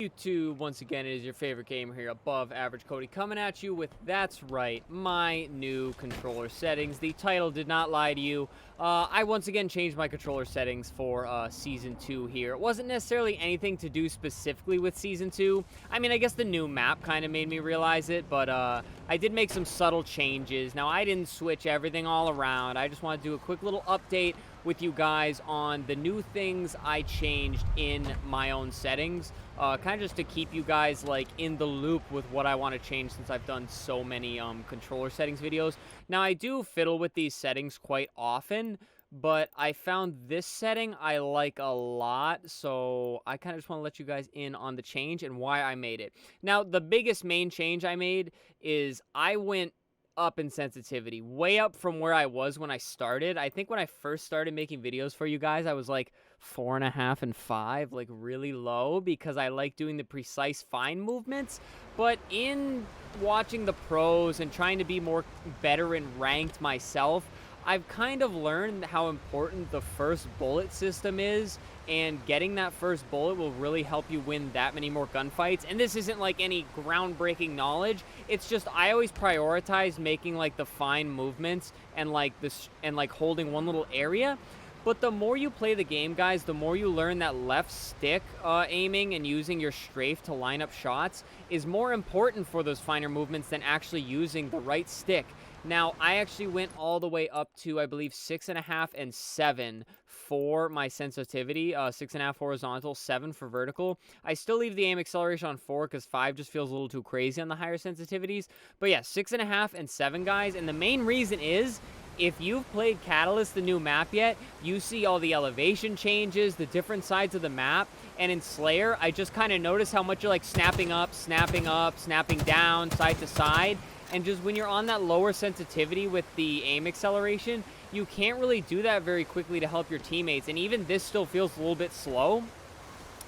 YouTube, once again, it is your favorite gamer here, Above Average Cody, coming at you with, that's right, my new controller settings. The title did not lie to you. I once again changed my controller settings for Season 2 here. It wasn't necessarily anything to do specifically with Season 2. I mean, I guess the new map kind of made me realize it, but I did make some subtle changes. Now, I didn't switch everything all around. I just want to do a quick little update with you guys on the new things I changed in my own settings. Kind of just to keep you guys like in the loop with what I want to change, since I've done so many controller settings videos. Now, I do fiddle with these settings quite often, but I found this setting I like a lot, so I kind of just want to let you guys in on the change and why I made it. Now, the biggest main change I made is I went up in sensitivity, way up from where I was when I started. I think when I first started making videos for you guys, I was like 4.5 and 5, like really low, because I like doing the precise fine movements. But in watching the pros and trying to be better and ranked myself, I've kind of learned how important the first bullet system is, and getting that first bullet will really help you win that many more gunfights. And this isn't like any groundbreaking knowledge. It's just I always prioritize making like the fine movements and like this and like holding one little area. But the more you play the game, guys, the more you learn that left stick aiming and using your strafe to line up shots is more important for those finer movements than actually using the right stick. Now, I actually went all the way up to, I believe, 6.5 and 7 for my sensitivity. 6.5 horizontal, 7 for vertical. I still leave the aim acceleration on 4 because 5 just feels a little too crazy on the higher sensitivities. But yeah, 6.5 and 7, guys. And the main reason is, if you've played Catalyst, the new map yet, you see all the elevation changes, the different sides of the map. And in Slayer, I just kind of notice how much you're like snapping up, snapping down, side to side. And just when you're on that lower sensitivity with the aim acceleration, you can't really do that very quickly to help your teammates. And even this still feels a little bit slow.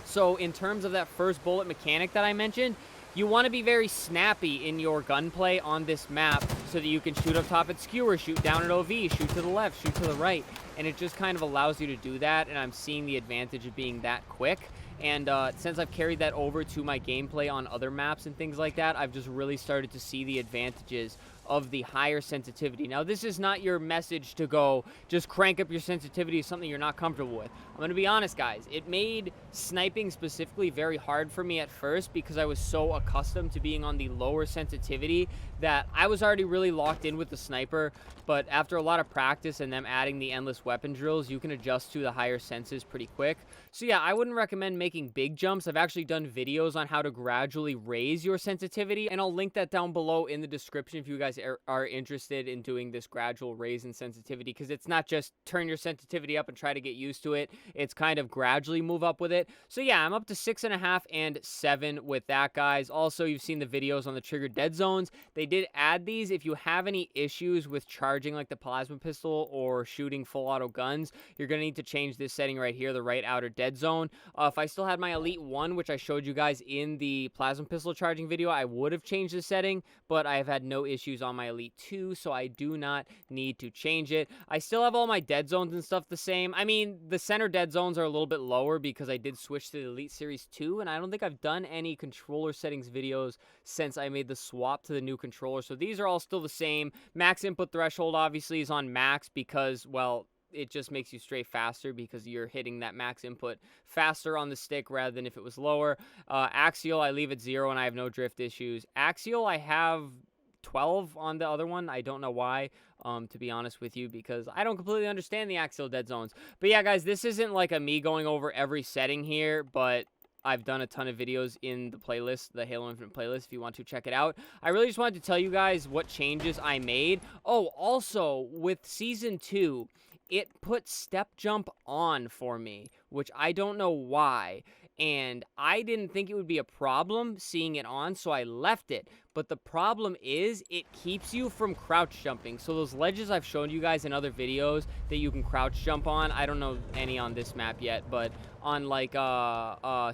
So in terms of that first bullet mechanic that I mentioned, you want to be very snappy in your gunplay on this map so that you can shoot up top at skewer, shoot down at OV, shoot to the left, shoot to the right. And it just kind of allows you to do that, and I'm seeing the advantage of being that quick. And since I've carried that over to my gameplay on other maps and things like that, I've just really started to see the advantages of the higher sensitivity. Now, this is not your message to go just crank up your sensitivity to something you're not comfortable with. I'm going to be honest, guys. It made sniping specifically very hard for me at first because I was so accustomed to being on the lower sensitivity that I was already really locked in with the sniper. But after a lot of practice and them adding the endless weapon drills, you can adjust to the higher senses pretty quick. So yeah, I wouldn't recommend making big jumps. I've actually done videos on how to gradually raise your sensitivity, and I'll link that down below in the description if you guys are interested in doing this gradual raise in sensitivity, because it's not just turn your sensitivity up and try to get used to it. It's kind of gradually move up with it. So yeah, I'm up to 6.5 and 7 with that, guys. Also, you've seen the videos on the triggered dead zones. They did add these. If you have any issues with charging like the plasma pistol or shooting full auto guns, you're going to need to change this setting right here, the right outer dead zone. If I still had my Elite 1, which I showed you guys in the plasma pistol charging video, I would have changed the setting, but I have had no issues on my Elite 2, so I do not need to change it. I still have all my dead zones and stuff the same. I mean, the center dead zones are a little bit lower because I did switch to the Elite Series 2, and I don't think I've done any controller settings videos since I made the swap to the new controller, so these are all still the same. Max input threshold obviously is on max because, well, it just makes you stray faster because you're hitting that max input faster on the stick rather than if it was lower. Axial, I leave at 0 and I have no drift issues. Axial, I have 12 on the other one. I don't know why, to be honest with you, because I don't completely understand the axial dead zones. But yeah, guys, this isn't like a me going over every setting here, but I've done a ton of videos in the playlist, the Halo Infinite playlist, if you want to check it out. I really just wanted to tell you guys what changes I made. Oh, also, with Season 2, it put step jump on for me, which I don't know why. And I didn't think it would be a problem seeing it on, so I left it. But the problem is it keeps you from crouch jumping. So those ledges I've shown you guys in other videos that you can crouch jump on, I don't know any on this map yet, but on like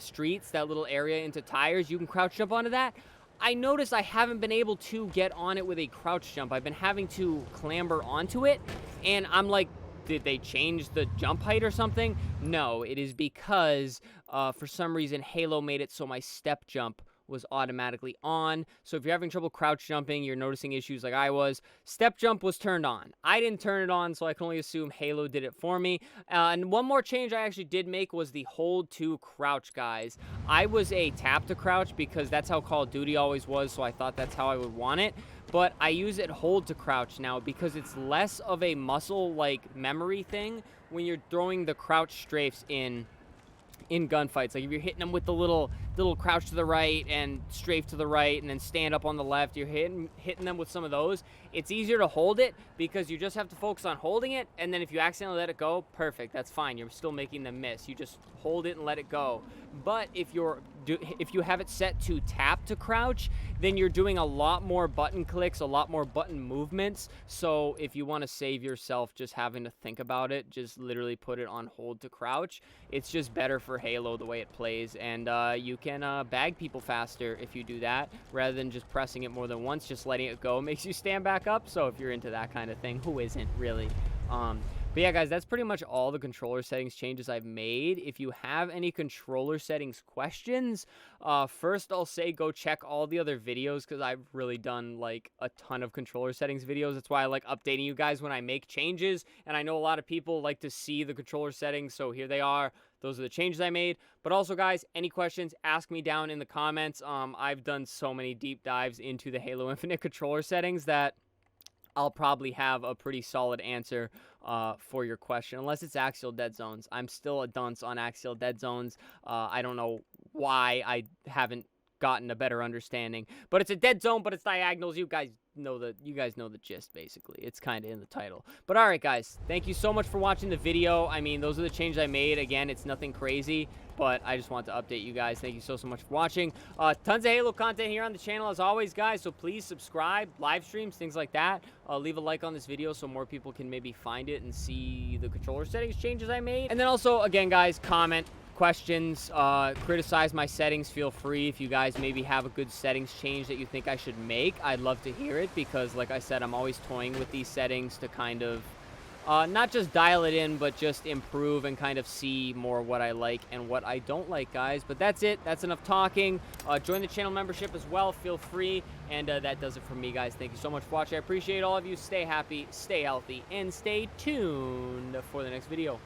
streets, that little area into tires, you can crouch jump onto that. I noticed I haven't been able to get on it with a crouch jump. I've been having to clamber onto it, and I'm like did they change the jump height or something? No, it is because for some reason Halo made it so my step jump was automatically on. So if you're having trouble crouch jumping, you're noticing issues like I was, step jump was turned on. I didn't turn it on, so I can only assume Halo did it for me. And one more change I actually did make was the hold to crouch, guys. I was a tap to crouch because that's how Call of Duty always was, so I thought that's how I would want it. But I use it hold to crouch now because it's less of a muscle like memory thing when you're throwing the crouch strafes in gunfights. Like if you're hitting them with the little crouch to the right and strafe to the right and then stand up on the left, you're hitting them with some of those. It's easier to hold it because you just have to focus on holding it, and then if you accidentally let it go, perfect, that's fine. You're still making them miss. You just hold it and let it go. But if you have it set to tap to crouch, then you're doing a lot more button clicks, a lot more button movements. So if you want to save yourself just having to think about it, just literally put it on hold to crouch. It's just better for Halo the way it plays, and you can bag people faster if you do that rather than just pressing it more than once. Just letting it go makes you stand back up. So if you're into that kind of thing, who isn't really? But yeah, guys, that's pretty much all the controller settings changes I've made. If you have any controller settings questions, first I'll say go check all the other videos because I've really done like a ton of controller settings videos. That's why I like updating you guys when I make changes. And I know a lot of people like to see the controller settings, so here they are. Those are the changes I made. But also, guys, any questions, ask me down in the comments. I've done so many deep dives into the Halo Infinite controller settings that I'll probably have a pretty solid answer for your question, unless it's axial dead zones. I'm still a dunce on axial dead zones. I don't know why I haven't gotten a better understanding, but it's a dead zone, but it's diagonals. You guys know the gist, basically. It's kind of in the title. But all right, guys, thank you so much for watching the video. I mean, those are the changes I made. Again, it's nothing crazy, but I just want to update you guys. Thank you so much for watching. Tons of Halo content here on the channel as always, guys, so please subscribe, live streams, things like that. Leave a like on this video so more people can maybe find it and see the controller settings changes I made. And then also, again, guys, comment questions, criticize my settings, feel free. If you guys maybe have a good settings change that you think I should make, I'd love to hear it, because like I said, I'm always toying with these settings to kind of not just dial it in, but just improve and kind of see more what I like and what I don't like, guys. But that's it. That's enough talking. Join the channel membership as well. Feel free. And that does it for me, guys. Thank you so much for watching. I appreciate all of you. Stay happy, stay healthy, and stay tuned for the next video.